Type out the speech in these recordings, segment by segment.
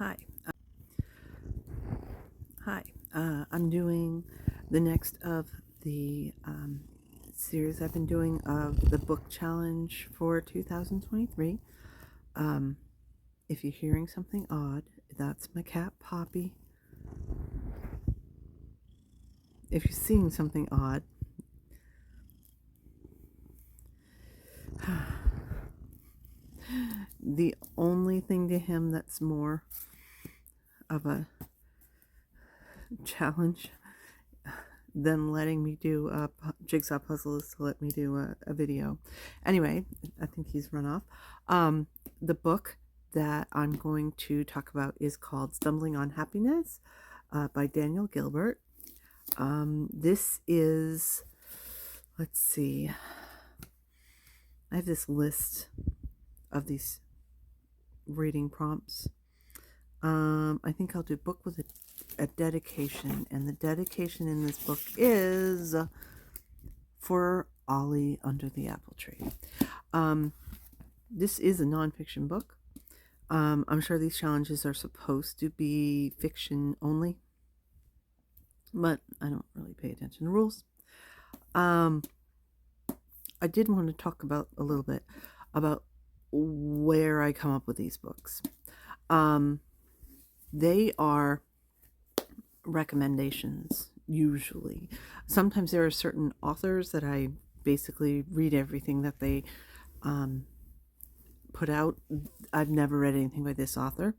Hi. Hi. I'm doing the next of the series I've been doing of the book challenge for 2023. If you're hearing something odd, that's my cat Poppy. If you're seeing something odd, the only thing to him that's more of a challenge than letting me do a jigsaw puzzle is to let me do a video. Anyway, I think he's run off. The book that I'm going to talk about is called Stumbling on Happiness by Daniel Gilbert. This is, let's see, I have this list of these reading prompts. I think I'll do book with a dedication, and the dedication in this book is For Ollie Under the Apple Tree. This is a nonfiction book. I'm sure these challenges are supposed to be fiction only, but I don't really pay attention to rules. I did want to talk about a little bit about where I come up with these books. They are recommendations, usually. Sometimes there are certain authors that I basically read everything that they put out. I've never read anything by this author.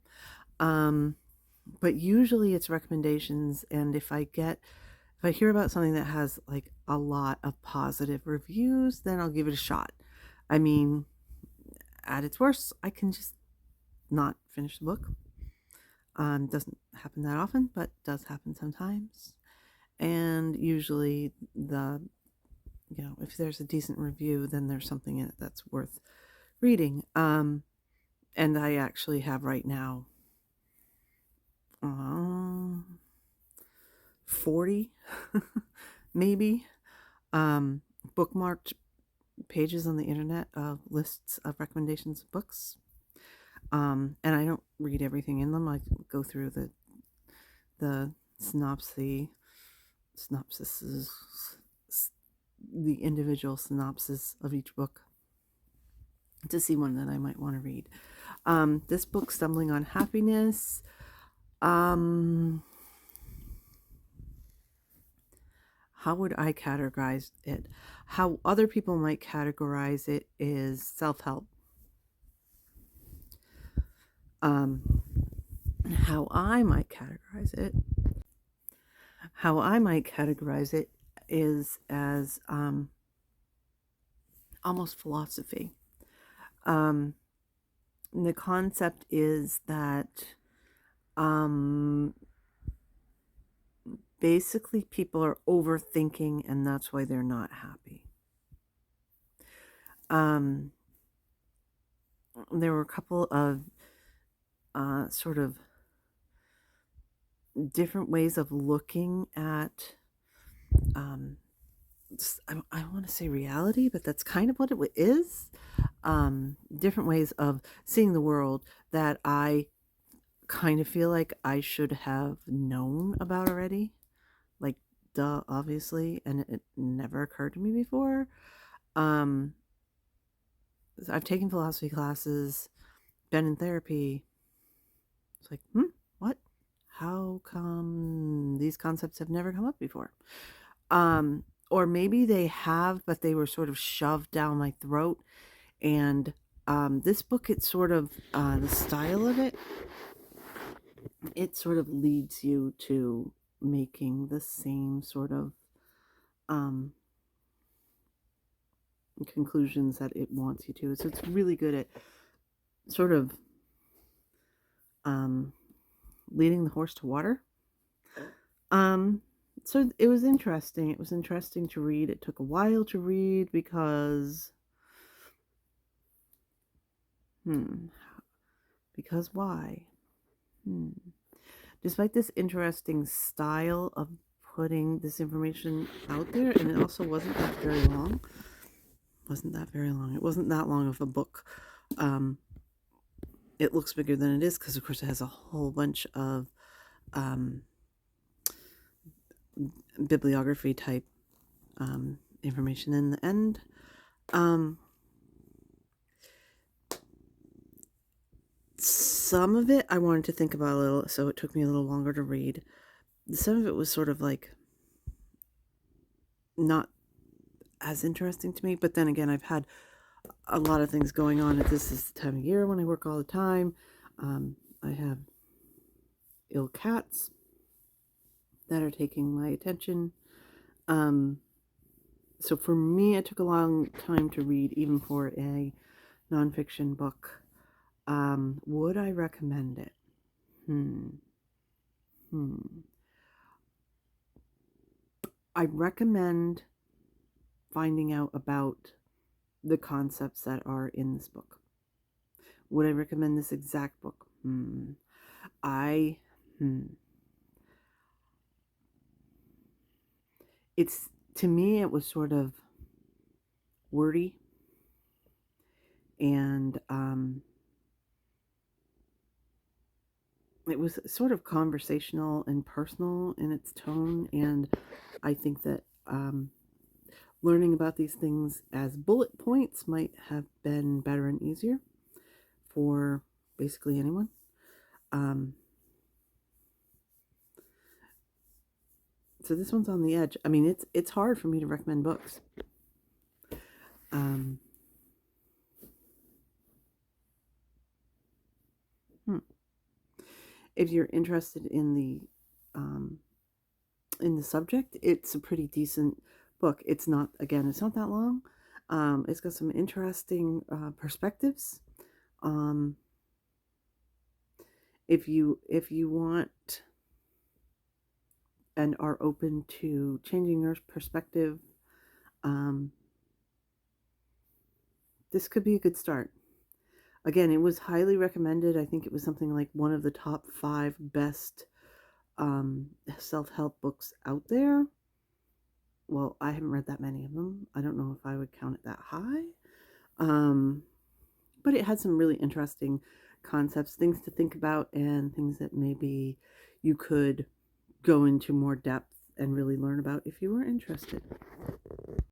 But usually it's recommendations, and if I hear about something that has like a lot of positive reviews, then I'll give it a shot. I mean, at its worst, I can just not finish the book. Doesn't happen that often, but does happen sometimes. And usually if there's a decent review, then there's something in it that's worth reading. And I actually have right now 40 maybe bookmarked pages on the internet of lists of recommendations of books. And I don't read everything in them. I go through the synopses, the individual synopsis of each book to see one that I might want to read. This book, Stumbling on Happiness, how would I categorize it? How other people might categorize it is self-help. How I might categorize it is as almost philosophy. The concept is that basically people are overthinking, and that's why they're not happy. There were a couple of sort of different ways of looking at I want to say reality, but that's kind of what it is. Different ways of seeing the world that I kind of feel like I should have known about already. Like, duh, obviously, and it never occurred to me before. I've taken philosophy classes, been in therapy. It's like, what? How come these concepts have never come up before? Or maybe they have, but they were sort of shoved down my throat. And this book, it's sort of the style of it, it sort of leads you to making the same sort of conclusions that it wants you to. So it's really good at sort of leading the horse to water. So it was interesting. It was interesting to read. It took a while to read because why? Despite this interesting style of putting this information out there, and it also wasn't that very long. It wasn't that long of a book. it looks bigger than it is because, of course, it has a whole bunch of bibliography type information in the end. Some of it I wanted to think about a little, so it took me a little longer to read. Some of it was sort of like not as interesting to me, but then again, I've had a lot of things going on. This is the time of year when I work all the time. I have ill cats that are taking my attention. So for me, it took a long time to read, even for a nonfiction book. Would I recommend it? I recommend finding out about the concepts that are in this book. Would I recommend this exact book? It's, to me, it was sort of wordy and it was sort of conversational and personal in its tone, and I think that learning about these things as bullet points might have been better and easier for basically anyone. So this one's on the edge. I mean, it's hard for me to recommend books. If you're interested in the subject, it's a pretty decent book. It's not that long. It's got some interesting perspectives. If you want and are open to changing your perspective, this could be a good start. Again, it was highly recommended. I think it was something like one of the top 5 best self-help books out there. Well, I haven't read that many of them. I don't know if I would count it that high. But it had some really interesting concepts, things to think about, and things that maybe you could go into more depth and really learn about if you were interested.